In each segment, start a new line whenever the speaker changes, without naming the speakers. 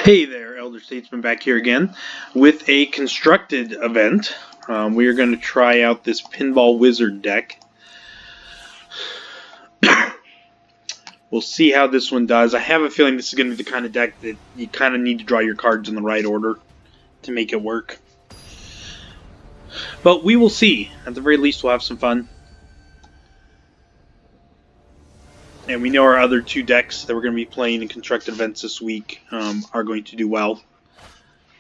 Hey there, Elder Statesman back here again with a constructed event. We are going to try out this Pinball Wizard deck. We'll see how this one does. I have a feeling this is going to be the kind of deck that you kind of need to draw your cards in the right order to make it work. But we will see. At the very least, we'll have some fun. And we know our other two decks that we're going to be playing in constructed events this week are going to do well.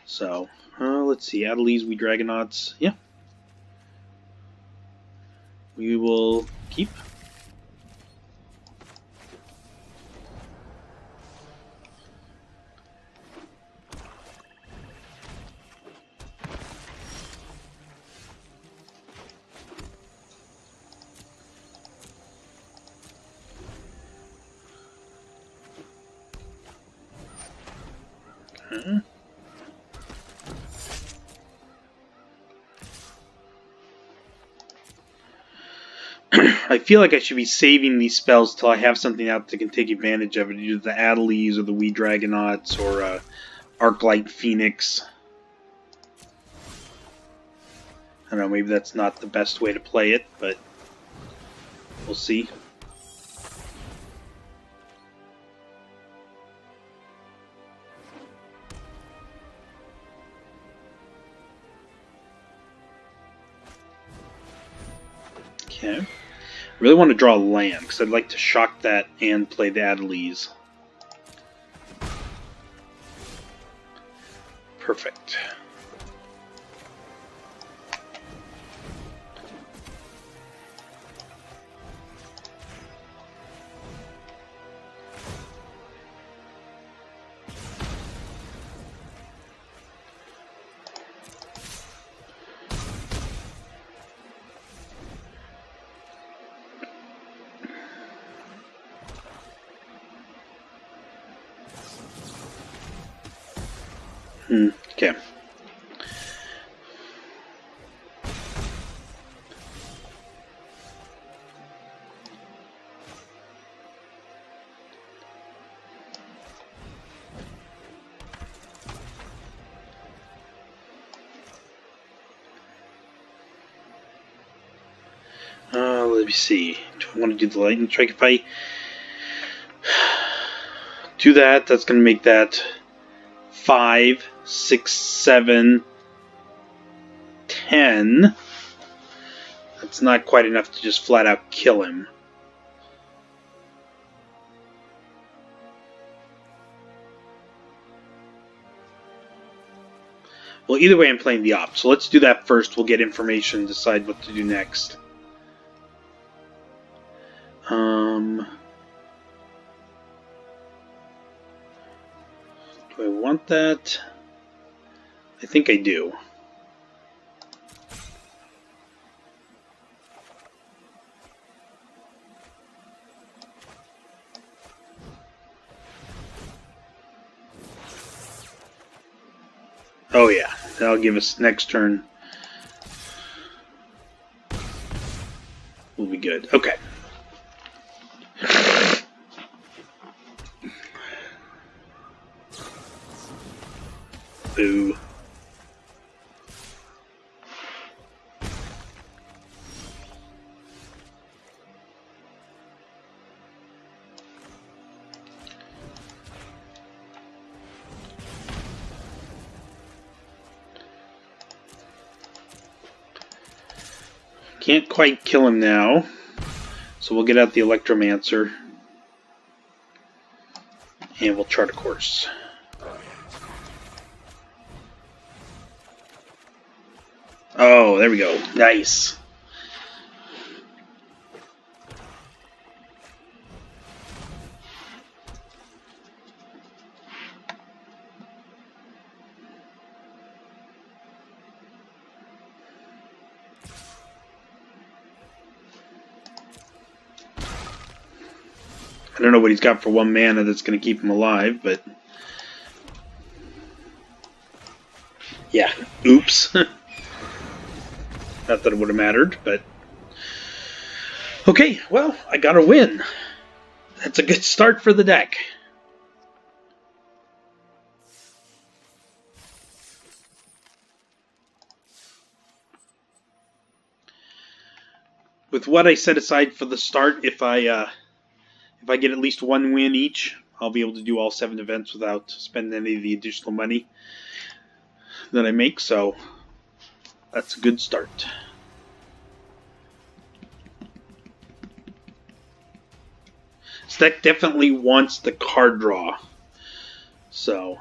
So, let's see. Adelies, we Dragonauts. Yeah. We will keep. I feel like I should be saving these spells till I have something out that can take advantage of it, either the Adelies or the Wee Dragonauts or Arclight Phoenix. I don't know, maybe that's not the best way to play it, but we'll see. Okay. I really want to draw a land, because I'd like to shock that and play the Adelies. Perfect. Okay. Let me see. Do I want to do the lightning strike? If I do that, that's going to make that 5, 6, 7, 10. That's not quite enough to just flat out kill him. Well, either way, I'm playing the op. So let's do that first. We'll get information, decide what to do next. Do I want that? I think I do. Oh yeah, that'll give us next turn. We'll be good. Okay. Boo. Can't quite kill him now, so we'll get out the Electromancer and we'll chart a course. Oh, there we go. Nice. I don't know what he's got for 1 mana that's going to keep him alive, but yeah, oops. Not that it would have mattered, but okay, well, I got a win. That's a good start for the deck. with what I set aside for the start, if I get at least one win each, I'll be able to do all 7 events without spending any of the additional money that I make, so that's a good start. This deck definitely wants the card draw, so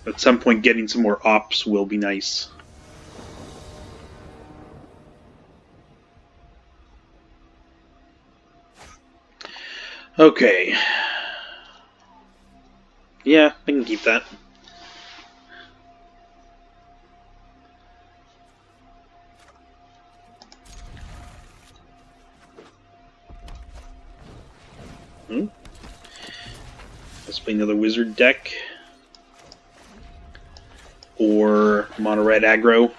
at some point getting some more ops will be nice. Okay. Yeah, I can keep that. Let's play another wizard deck. Or mono red aggro.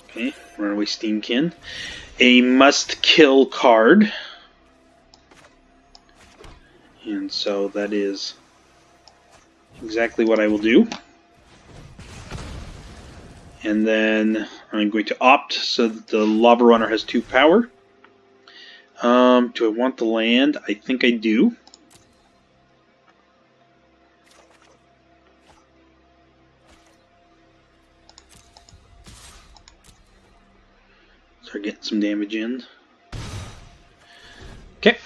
Okay, Runaway Steamkin. A must-kill card. And so that is exactly what I will do. And then I'm going to opt so that the Lava Runner has 2 power. Do I want the land? I think I do. Start getting some damage in. Okay.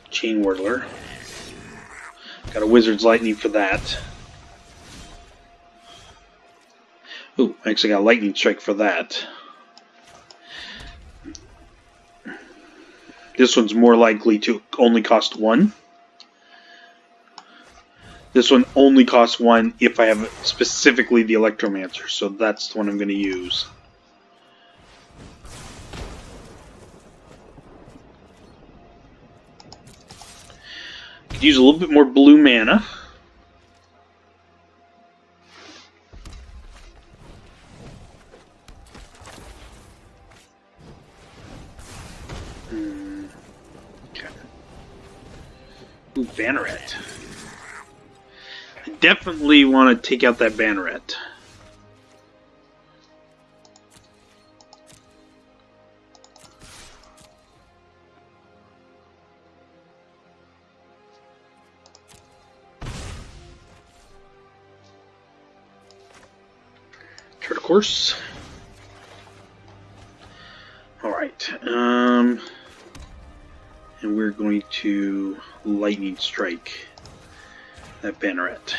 Chain Whirler. Got a Wizard's Lightning for that. Ooh, I actually got a Lightning Strike for that. This one's more likely to only cost 1. This one only costs 1 if I have specifically the Electromancer, so that's the one I'm going to use. Could use a little bit more blue mana. Okay. Ooh, Banneret. I definitely want to take out that Banneret. Chart of course. Alright, and we're going to Lightning Strike that Banneret.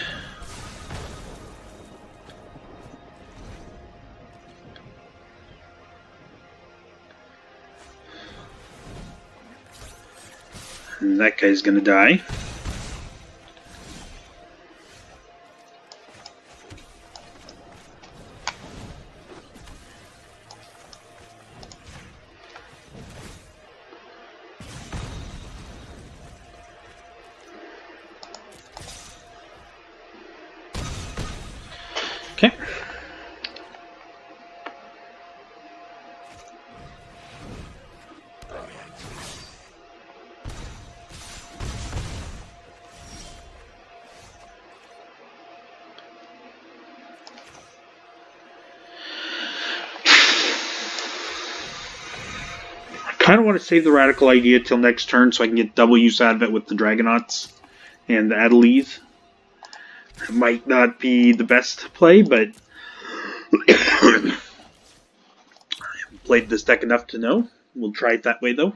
And that guy's gonna die. Okay. I kind of want to save the Radical Idea till next turn so I can get double use out of it with the Dragonauts and the Adelies. It might not be the best play, but I haven't played this deck enough to know. We'll try it that way, though.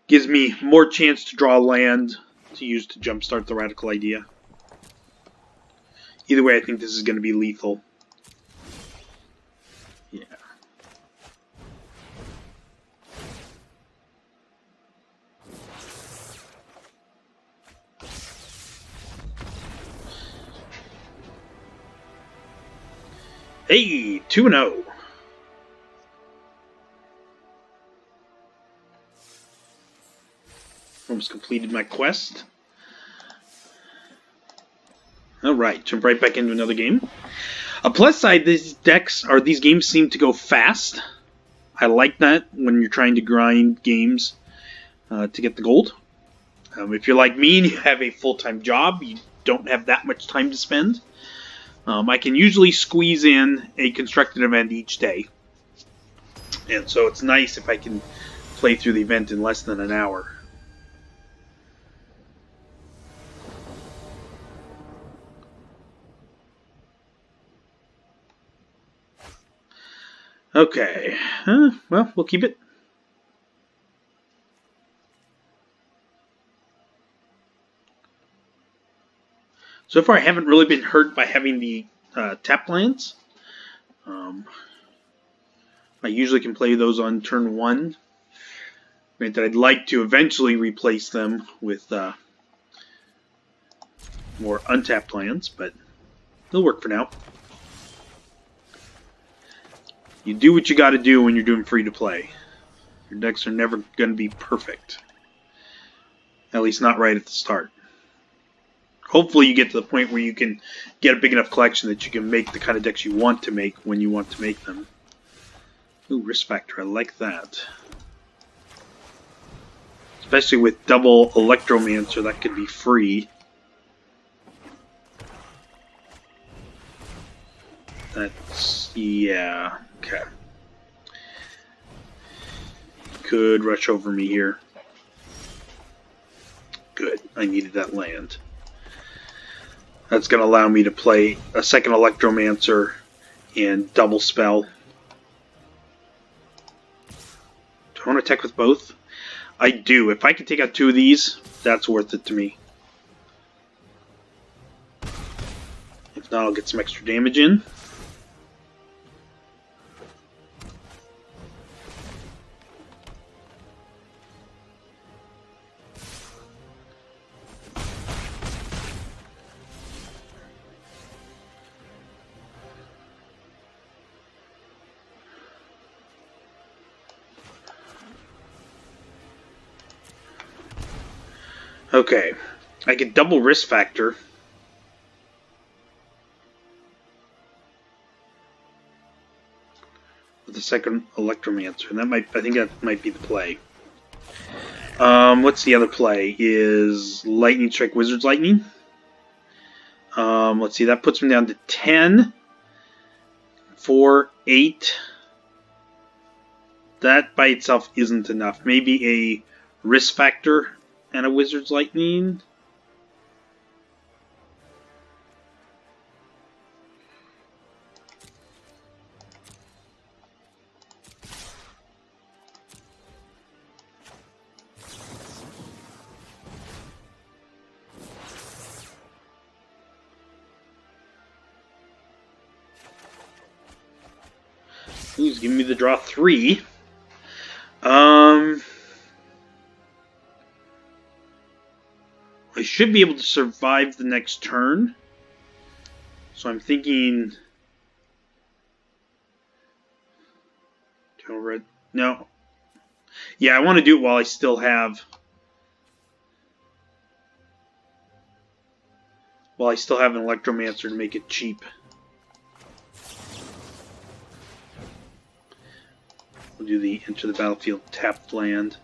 Gives me more chance to draw land to use to jumpstart the Radical Idea. Either way, I think this is going to be lethal. Yeah. Hey, 2-0. Almost completed my quest. Alright, jump right back into another game. A plus side, these games seem to go fast. I like that when you're trying to grind games to get the gold. If you're like me and you have a full-time job, you don't have that much time to spend. I can usually squeeze in a constructed event each day. And so it's nice if I can play through the event in less than an hour. Okay, well, we'll keep it. So far, I haven't really been hurt by having the tap lands. I usually can play those on turn 1. Granted, I'd like to eventually replace them with more untapped lands, but it'll work for now. You do what you got to do when you're doing free-to-play. Your decks are never going to be perfect. At least not right at the start. Hopefully you get to the point where you can get a big enough collection that you can make the kind of decks you want to make when you want to make them. Ooh, Risk Factor, I like that. Especially with double Electromancer, that could be free. That's, yeah, okay. Could rush over me here. Good, I needed that land. That's going to allow me to play a second Electromancer and double spell. Do I want to attack with both? I do. If I can take out 2 of these, that's worth it to me. If not, I'll get some extra damage in. Okay, I get double Risk Factor. With the second Electromancer, and I think that might be the play. What's the other play? Is Lightning Strike Wizard's Lightning? Let's see, that puts me down to 10. 4, 8. That by itself isn't enough. Maybe a Risk Factor and a Wizard's Lightning. He's giving me the draw 3. I should be able to survive the next turn. So I'm thinking... No. Yeah, I want to do it while I still have... an Electromancer to make it cheap. We'll do the enter the battlefield tapped land.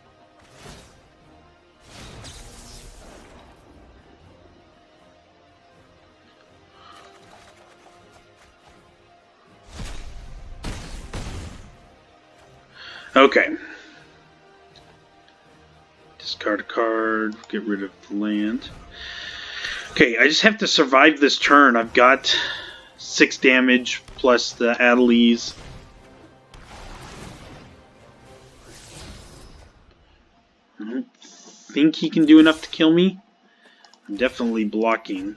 Okay. Discard a card, get rid of the land. Okay, I just have to survive this turn. I've got 6 damage plus the Adelies. I don't think he can do enough to kill me. I'm definitely blocking.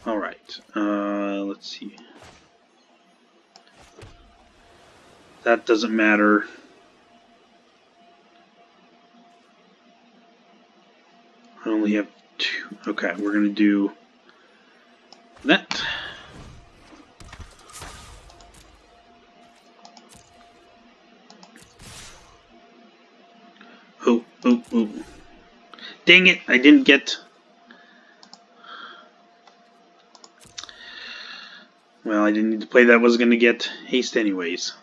Alright, let's see. That doesn't matter. I only have Okay, we're going to do that. Oh, oh, oh. Dang it, I didn't get... Well, I didn't need to play that. I was going to get haste anyways.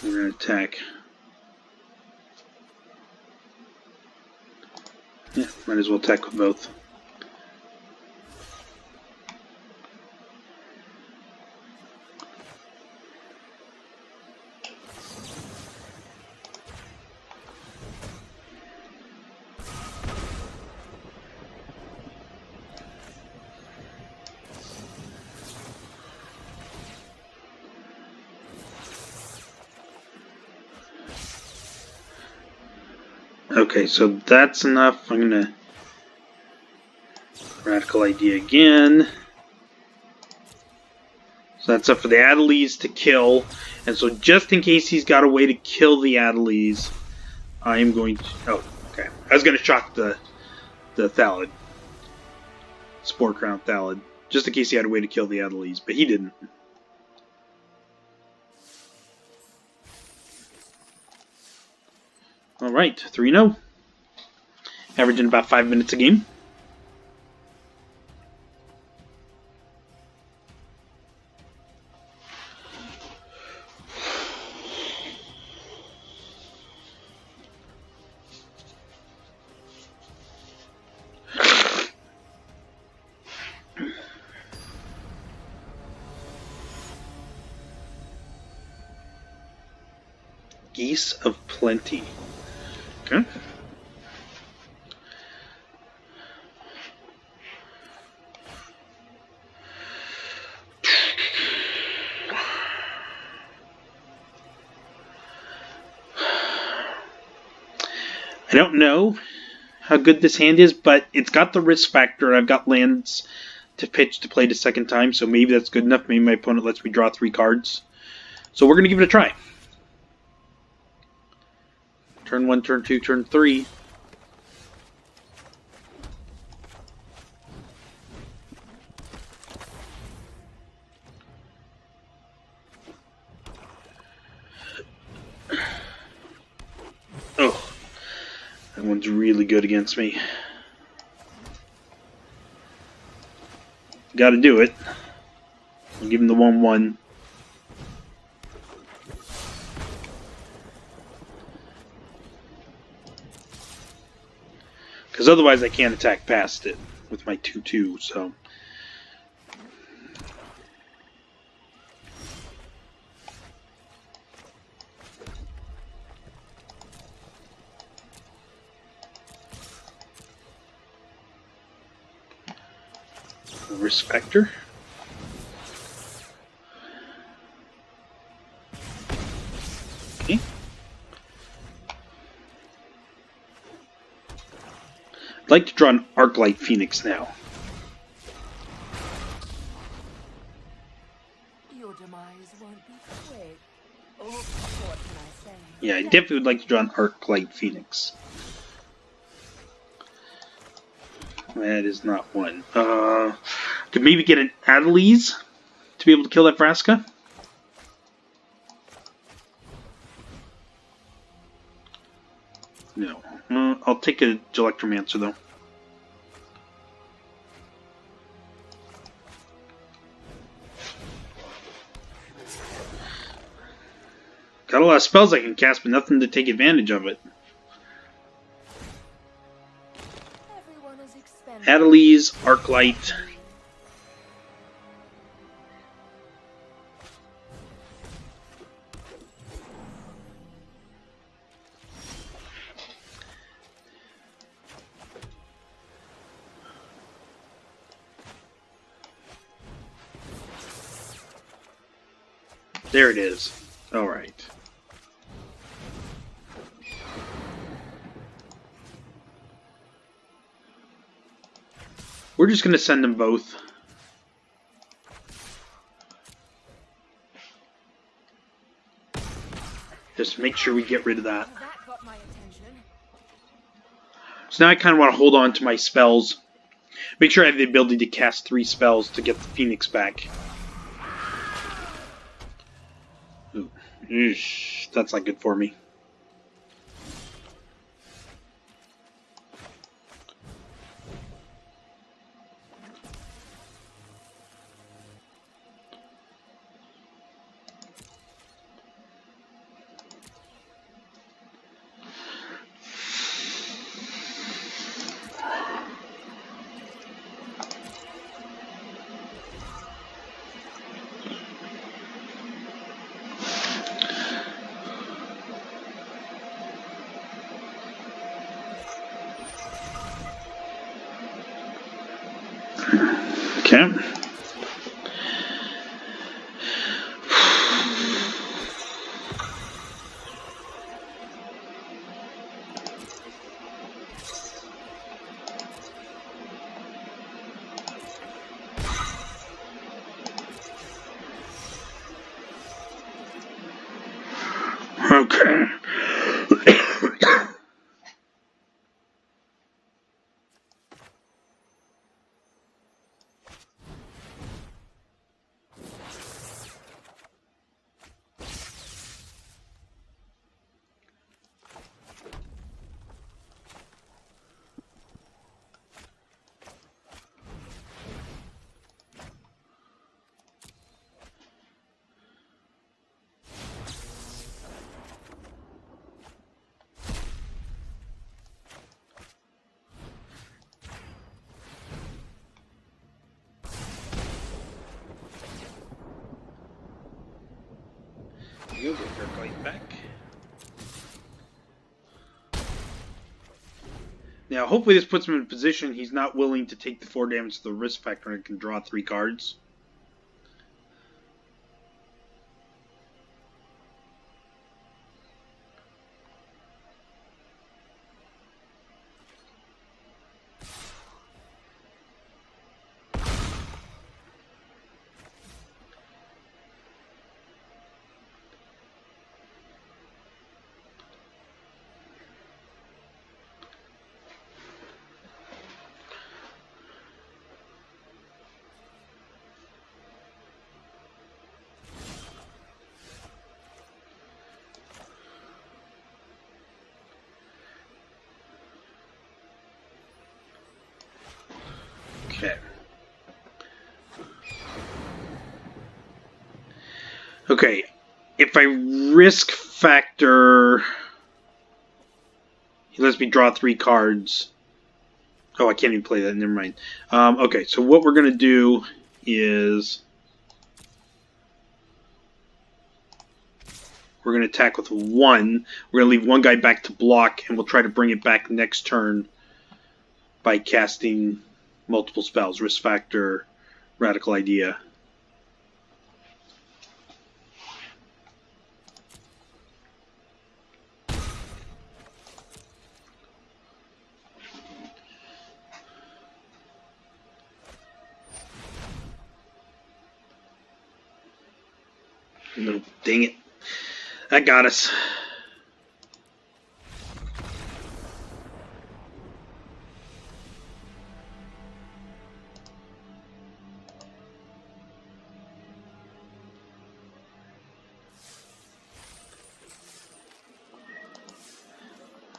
We're going to attack. Yeah, might as well attack with both. Okay, so that's enough. I'm gonna radical idea again. So that's up for the Adelies to kill. And so just in case he's got a way to kill the Adelies, I am going to... Oh, okay. I was going to shock the Thalid. Spore Crown Thalid. Just in case he had a way to kill the Adelies, but he didn't. Alright, 3-0. Averaging about 5 minutes a game. Geese of Plenty. Okay. I don't know how good this hand is, but it's got the risk factor. I've got lands to pitch to play the second time, so maybe that's good enough. Maybe my opponent lets me draw 3 cards. So we're going to give it a try. Turn 1, turn 2, turn 3. Oh, that one's really good against me. Got to do it. I'll give him the 1-1. Because otherwise I can't attack past it with my 2-2, so... Risk factor. Okay. I'd like to draw an Arclight Phoenix now.
Your demise won't be quick. Oh, what can I say?
Yeah, I definitely would like to draw an Arclight Phoenix. That is not one. Could maybe get an Adelies to be able to kill that Vraska. No. I'll take a Electromancer though. Got a lot of spells I can cast, but nothing to take advantage of it. Adelies, Arclight. There it is. All right. We're just going to send them both. Just make sure we get rid of that.
That got my
So now I kind of want to hold on to my spells. Make sure I have the ability to cast 3 spells to get the Phoenix back. Ooh. Eesh, that's not good for me. Okay. Okay. You'll get her going back. Now, hopefully this puts him in a position he's not willing to take the 4 damage to the risk factor and can draw 3 cards. Okay. Okay, if I risk factor, he lets me draw 3 cards. Oh, I can't even play that, never mind. Okay, so what we're going to do is we're going to attack with 1. We're going to leave 1 guy back to block, and we'll try to bring it back next turn by casting multiple spells. Risk factor, radical idea. No, dang it. That got us.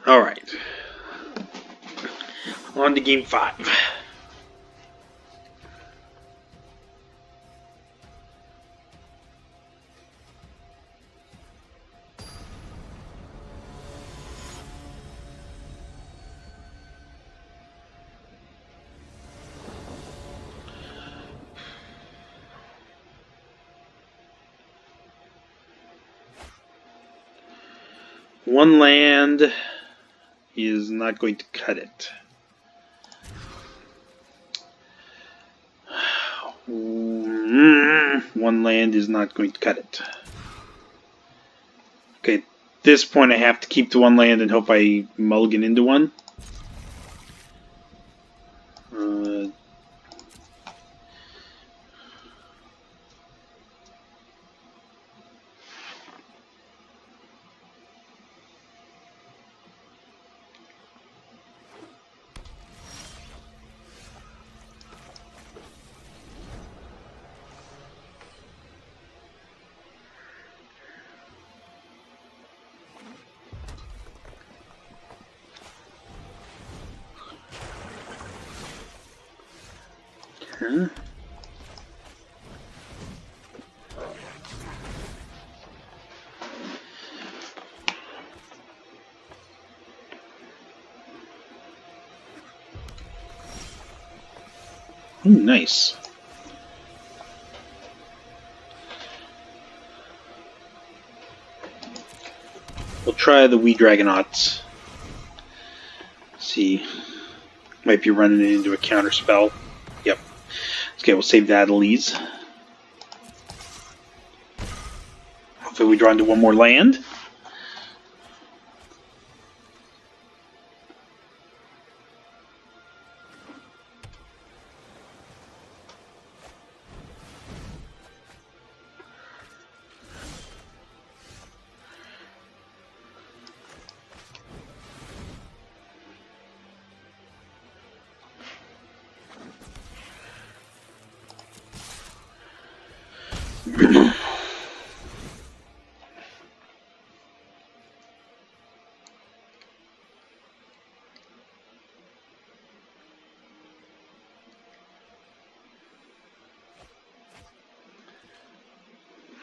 Alright. On to game 5. One land is not going to cut it. One land is not going to cut it. Okay, at this point I have to keep the 1 land and hope I mulligan into 1. Huh? Ooh, nice. We'll try the wee Dragonauts. See. Might be running it into a counter spell. Yep. Okay, we'll save that Elise. Hopefully we draw into one more land.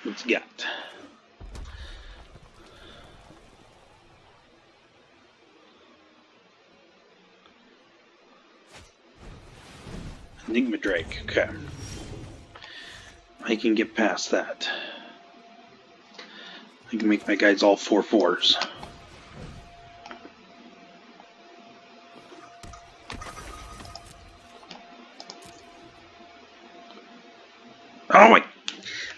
What's he got? Enigma Drake. Okay. I can get past that. I can make my guys all 4/4s. Oh my!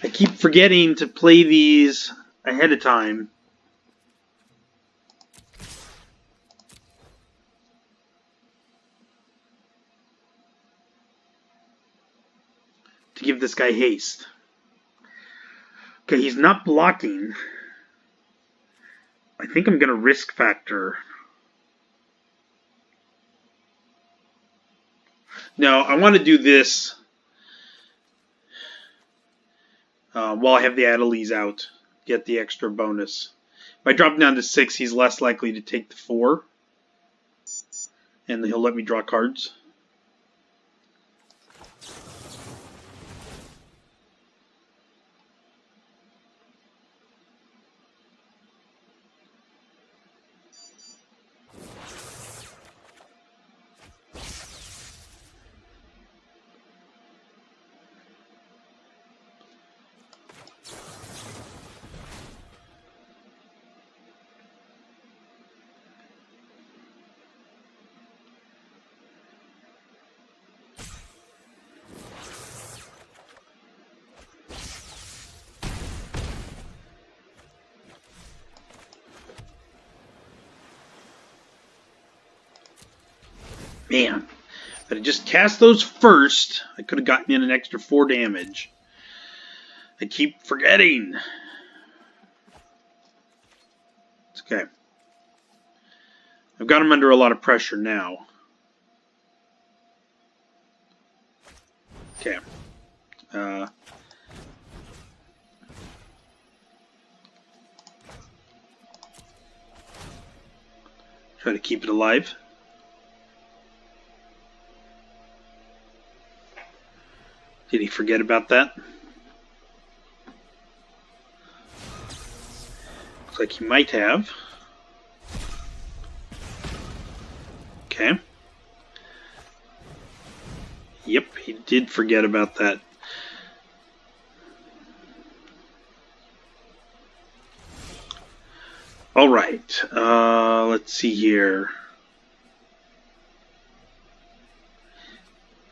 I keep forgetting to play these ahead of time. To give this guy haste. Okay, he's not blocking. I think I'm going to risk factor. No, I want to do this while I have the Adelies out. Get the extra bonus. If I drop him down to 6, he's less likely to take the 4. And he'll let me draw cards. Man, if I just cast those first, I could have gotten in an extra 4 damage. I keep forgetting. It's okay. I've got him under a lot of pressure now. Okay. Try to keep it alive. Did he forget about that? Looks like he might have. Okay. Yep, he did forget about that. Alright, let's see here.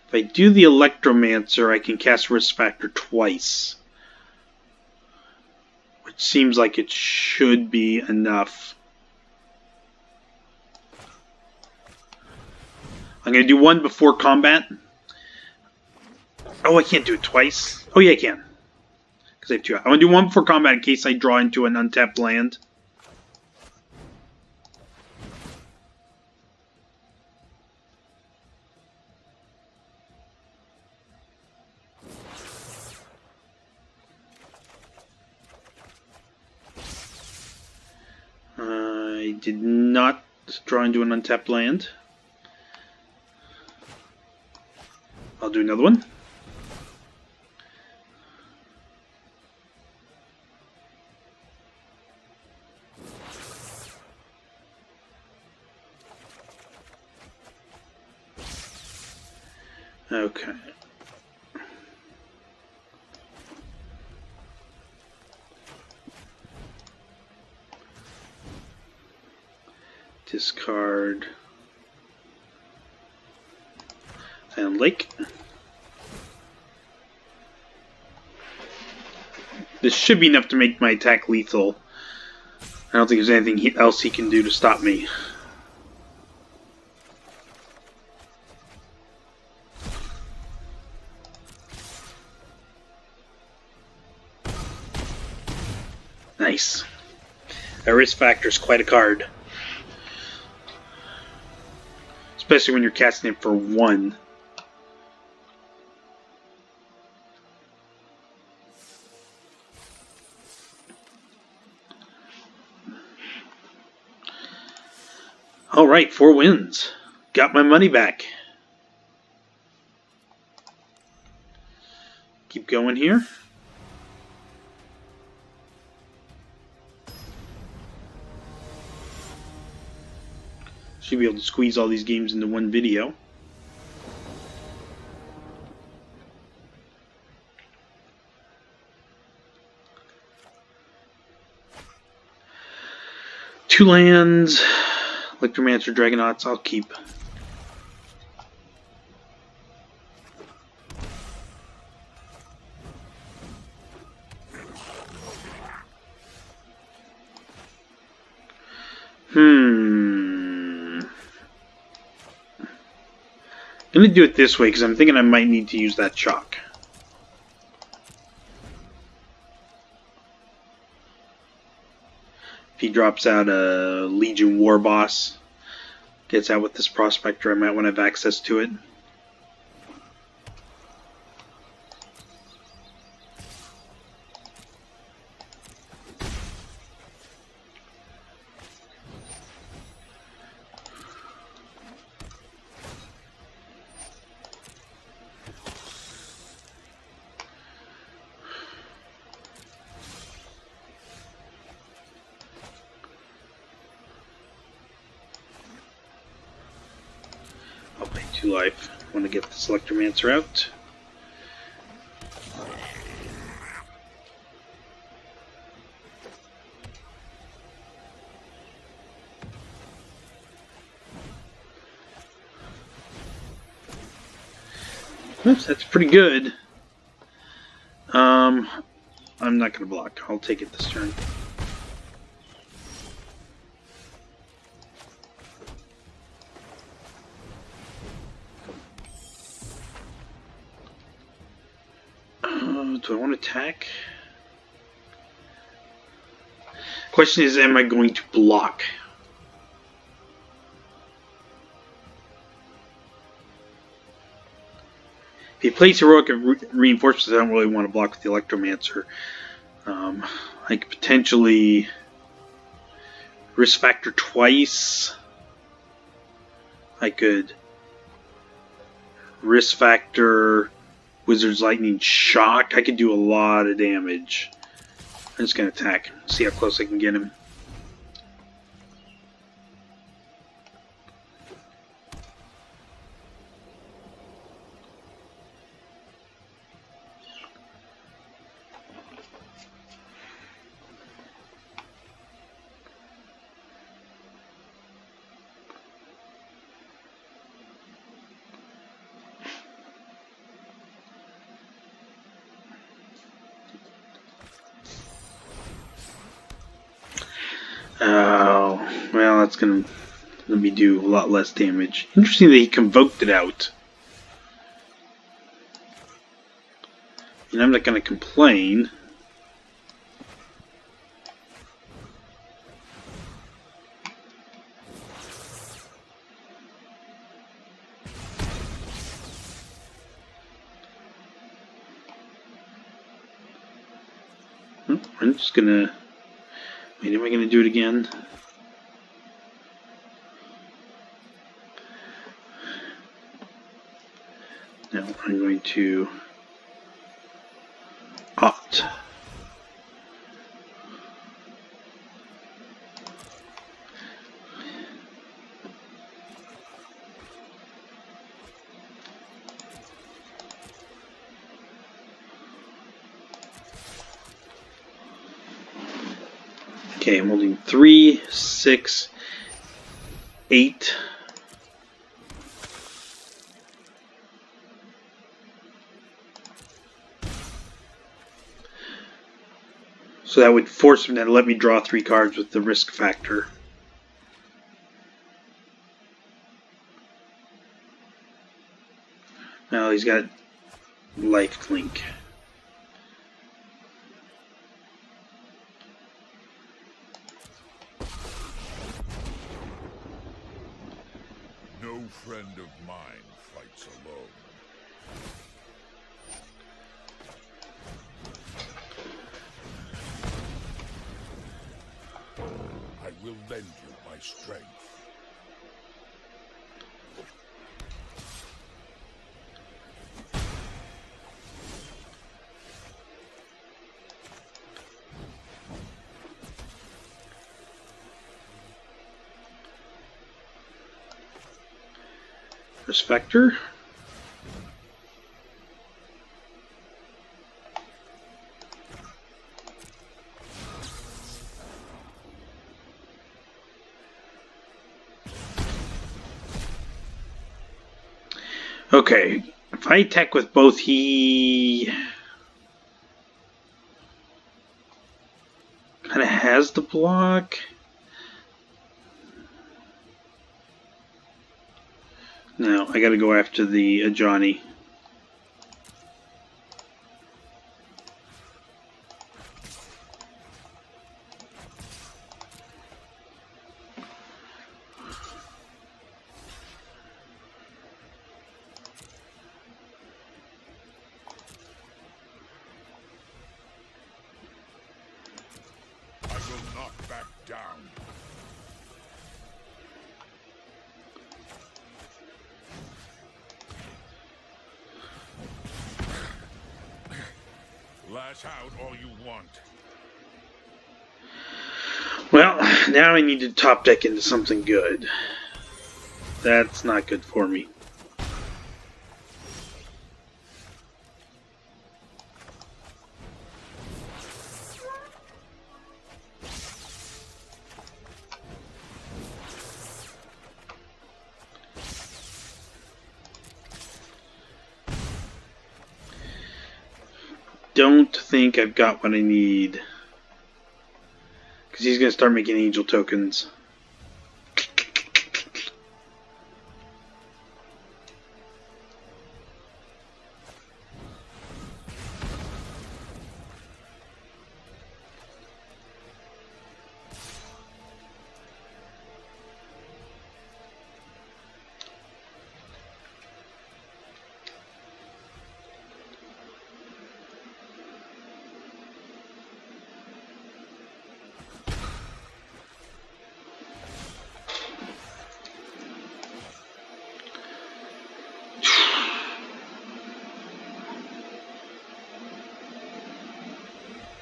If I do the Electromancer, I can cast Risk Factor twice. Which seems like it should be enough. I'm going to do one before combat. Oh, I can't do it twice. Oh, yeah, I can. Because I have 2. I want to do one before combat in case I draw into an untapped land. I did not draw into an untapped land. I'll do another one. Okay. Discard. And Lake. This should be enough to make my attack lethal. I don't think there's anything else he can do to stop me. Nice. A risk factor is quite a card. Especially when you're casting it for 1. Alright, 4 wins. Got my money back. Keep going here. Should be able to squeeze all these games into one video. Two lands. Electromancer, Dragonauts, I'll keep. I'm going to do it this way because I'm thinking I might need to use that shock. If he drops out a Legion War Boss, gets out with this Prospector, I might want to have access to it. I'll pay 2 life. I want to get this Electromancer out. Oops, that's pretty good. I'm not going to block. I'll take it this turn. Do I want to attack? Question is, am I going to block? If he plays Heroic Reinforcements, I don't really want to block with the Electromancer. I could potentially risk factor twice. I could risk factor Wizard's Lightning Shock. I could do a lot of damage. I'm just going to attack. See how close I can get him. Oh, well, that's going to let me do a lot less damage. Interesting that he convoked it out. And I'm not going to complain. I'm just going to... Wait, am I going to do it again? No, I'm going to opt. Okay, I'm holding 3, 6, 8. So that would force him to let me draw 3 cards with the risk factor. Now he's got life link.
No friend of mine fights alone. I will lend you my strength.
Respector. Okay, if I attack with both, he kind of has the block. No, I gotta go after the Johnny.
I will not back down. Lash out all you want.
Well, now I need to top deck into something good. That's not good for me. Don't think I've got what I need. Because he's going to start making angel tokens.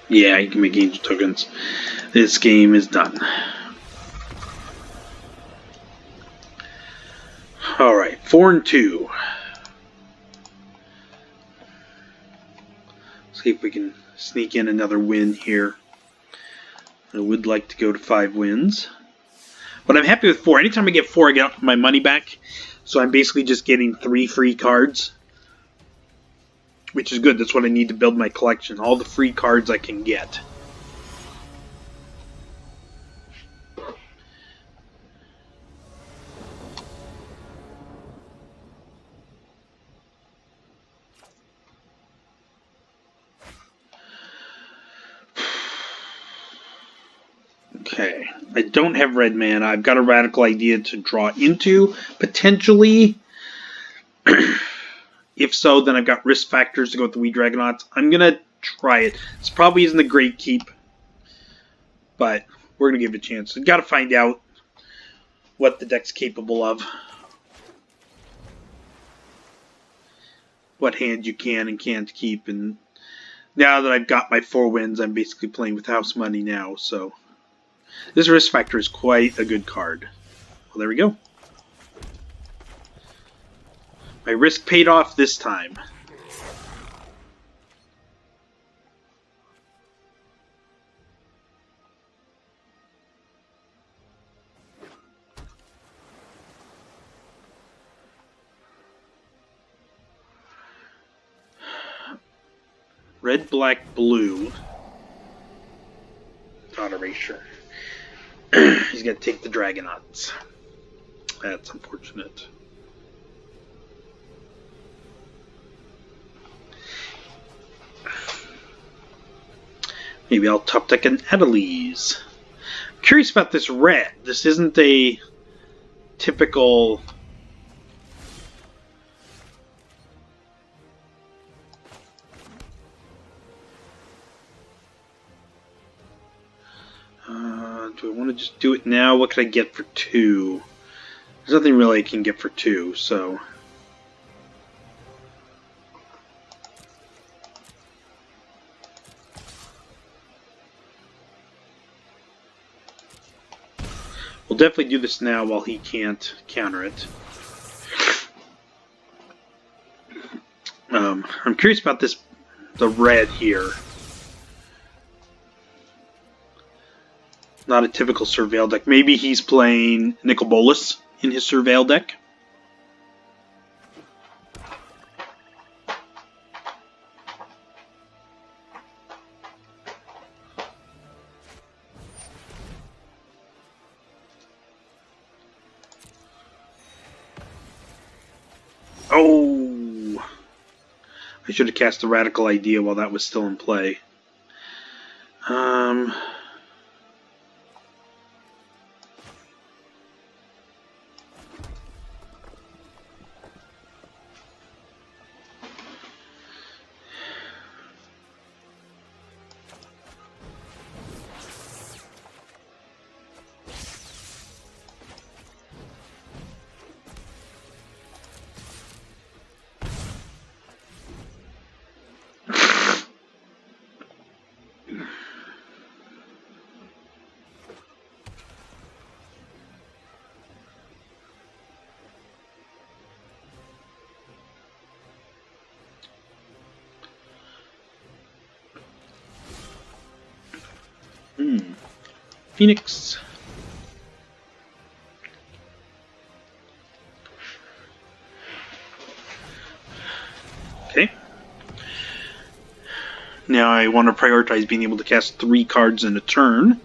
Yeah, you can make angel tokens. This game is done. Alright, 4 and 2. See if we can sneak in another win here. I would like to go to 5 wins. But I'm happy with 4. Anytime I get 4, I get my money back. So I'm basically just getting 3 free cards. Which is good. That's what I need to build my collection. All the free cards I can get. Okay. I don't have red mana. I've got a radical idea to draw into, potentially. If so, then I've got risk factors to go with the Wee Dragonauts. I'm going to try it. This probably isn't a great keep, but we're going to give it a chance. We've got to find out what the deck's capable of. What hand you can and can't keep. And now that I've got my 4 wins, I'm basically playing with house money now. So this risk factor is quite a good card. Well, there we go. My risk paid off this time. Red, black, blue. Dot erasure. He's got to take the Dragonauts. That's unfortunate. Maybe I'll top deck an Adelise. I'm curious about this red. This isn't a typical... do I want to just do it now? What can I get for 2? There's nothing really I can get for 2, so... We'll definitely do this now while he can't counter it. I'm curious about this, the red here. Not a typical Surveil deck. Maybe he's playing Nicol Bolas in his Surveil deck. Oh! I should have cast the Radical Idea while that was still in play. Phoenix. Okay. Now I want to prioritize being able to cast 3 cards in a turn.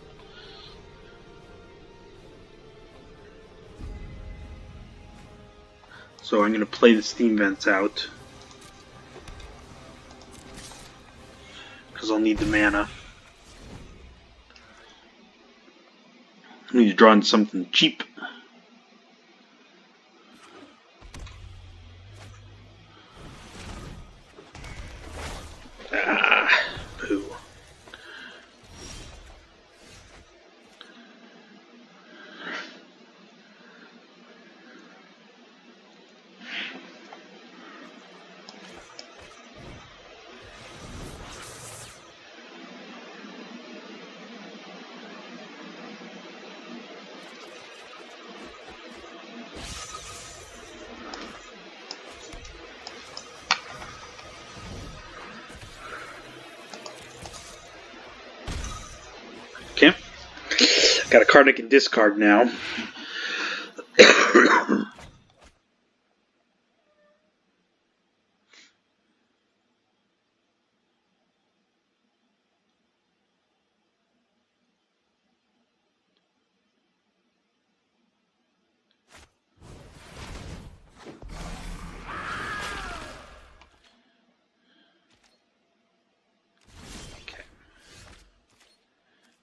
So I'm going to play the Steam Vents out. Because I'll need the mana. I need to draw in something cheap. Boo. Okay. Got a card I can discard now.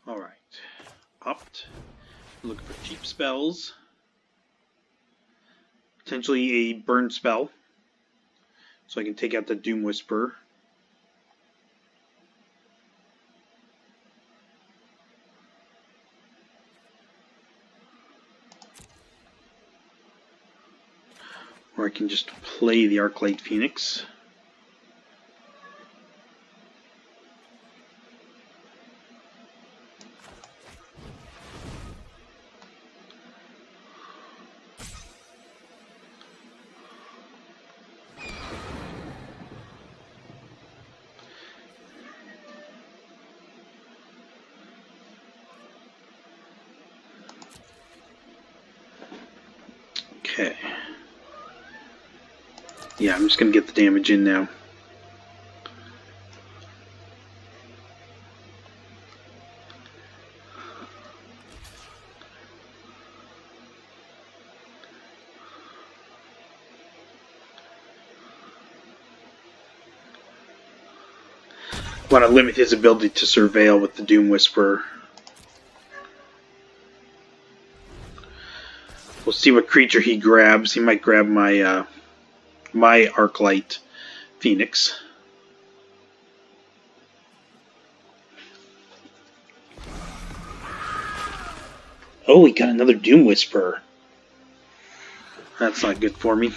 Alright. Opt. Look for cheap spells. Potentially a burn spell. So I can take out the Doom Whisperer. Or I can just play the Arclight Phoenix. Okay. Yeah, I'm just going to get the damage in now. Want to limit his ability to surveil with the Doom Whisperer. We'll see what creature he grabs. He might grab my my Arclight Phoenix. Oh, he got another Doom Whisperer. That's not good for me.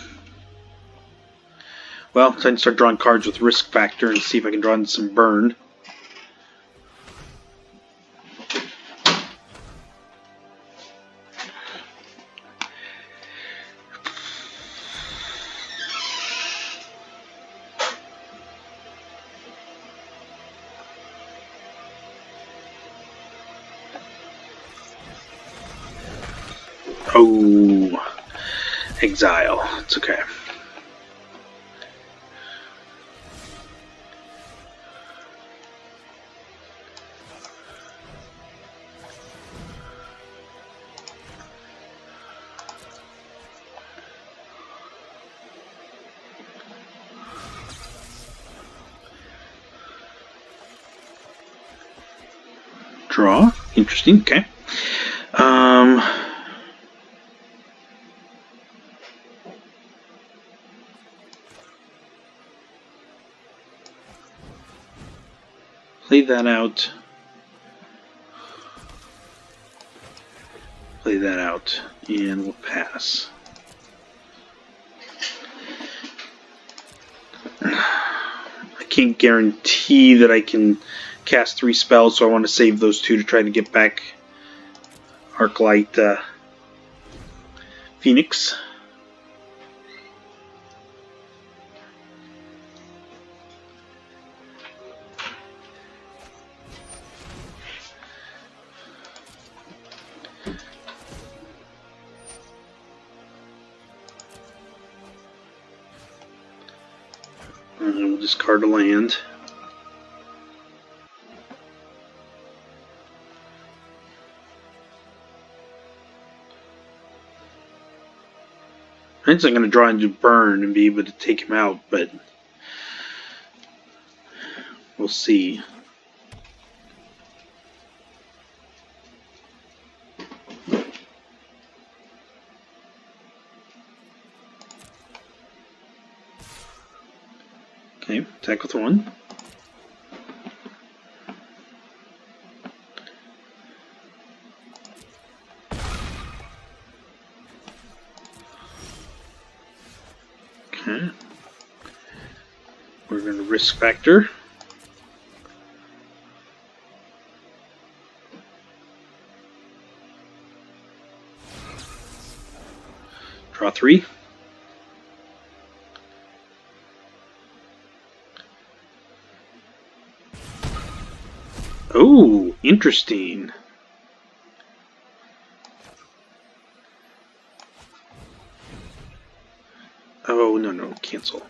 Well, time to start drawing cards with risk factor and see if I can draw in some burn. Oh, exile. It's okay. Draw. Interesting. Okay. Play that out. Play that out, and we'll pass. I can't guarantee that I can cast 3 spells, so I want to save those 2 to try to get back Arclight Phoenix. And then we'll discard a land. I'm going to draw into burn and be able to take him out, but we'll see. Okay, attack with 1. Okay. We're going to risk factor. Draw 3. Oh, interesting. Oh, no, cancel.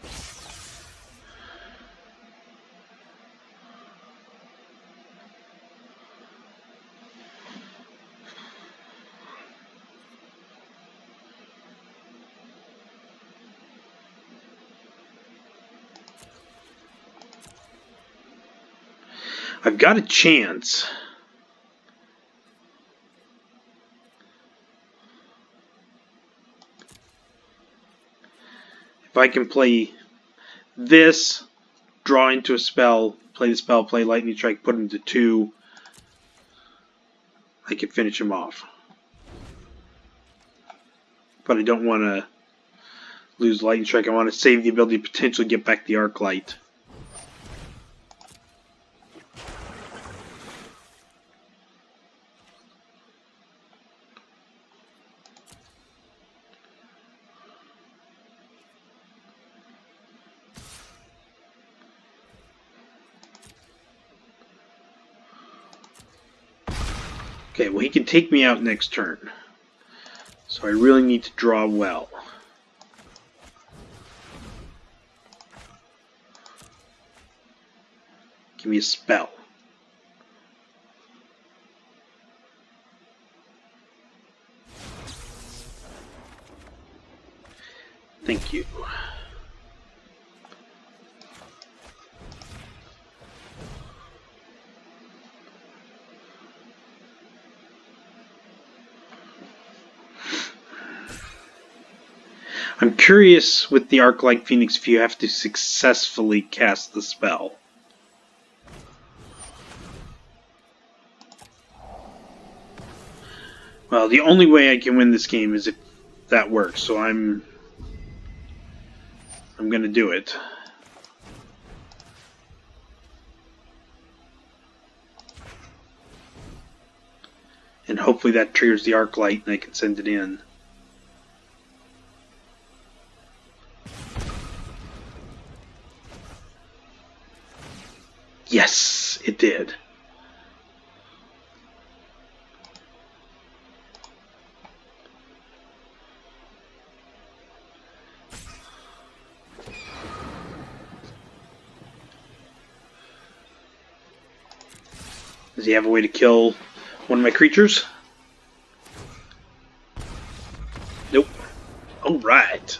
I've got a chance. If I can play this, draw into a spell, play the spell, play Lightning Strike, put him to 2, I can finish him off. But I don't want to lose Lightning Strike. I want to save the ability to potentially get back the Arclight. Okay, well, he can take me out next turn. So I really need to draw well. Give me a spell. Thank you. I'm curious with the Arc-Light Phoenix if you have to successfully cast the spell. Well, the only way I can win this game is if that works, so I'm gonna do it. And hopefully that triggers the arc light and I can send it in. Yes, it did. Does he have a way to kill one of my creatures? Nope. Alright.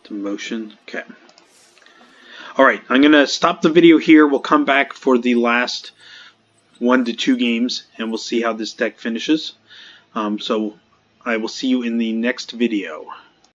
Motion. Okay. Alright, I'm going to stop the video here. We'll come back for the last 1 to 2 games and we'll see how this deck finishes. So I will see you in the next video.